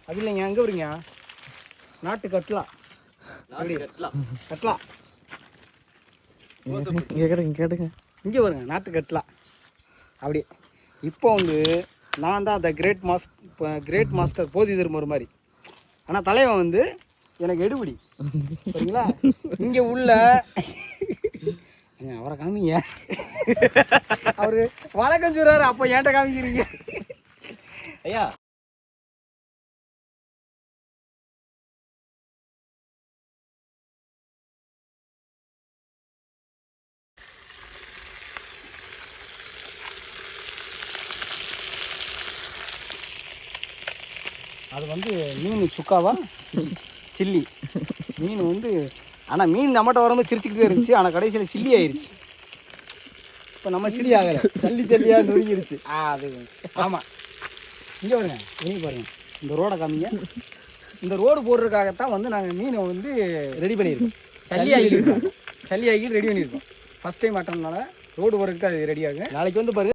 அது இல்லைங்க, அங்கே வருங்க நாட்டு கட்லா. கட்லா கேட்டுங்க. இங்கே வருங்க நாட்டு கட்லா. அப்படி இப்போ வந்து நான் தான் அந்த கிரேட் மாஸ்டர் போதி தருமர் மாதிரி. ஆனால் தலைவன் வந்து எனக்கு எடுபடி சரிங்களா. இங்கே உள்ள அவரை காமிங்க, அவரு வணக்கம் சொல்றாரு, அப்போ ஏன்ட்ட காமிக்கிறீங்க ஐயா? அது வந்து மீன் சுக்காவா சில்லி மீன் வந்து. ஆனால் மீன் நம்மகிட்ட வரும்போது சிரிச்சுக்கிட்டே இருந்துச்சு, ஆனால் கடைசியில் சில்லி ஆயிடுச்சு. இப்போ நம்ம சில்லி ஆகலை, ஜல்லியாக நொறுங்கிருச்சு. அது ஆமாம். இங்கே வருங்க, இங்கே பாருங்க, இந்த ரோடை காமிங்க. இந்த ரோடு போடுறதுக்காகத்தான் வந்து நாங்கள் மீனை வந்து ரெடி பண்ணியிருக்கோம். சல்லி ஆகிட்டு ரெடி பண்ணியிருக்கோம். ஃபஸ்ட் டைம் ஆட்டம்னால ரோடு போடுறதுக்கு அது ரெடி ஆகுங்க. நாளைக்கு வந்து பாருங்க.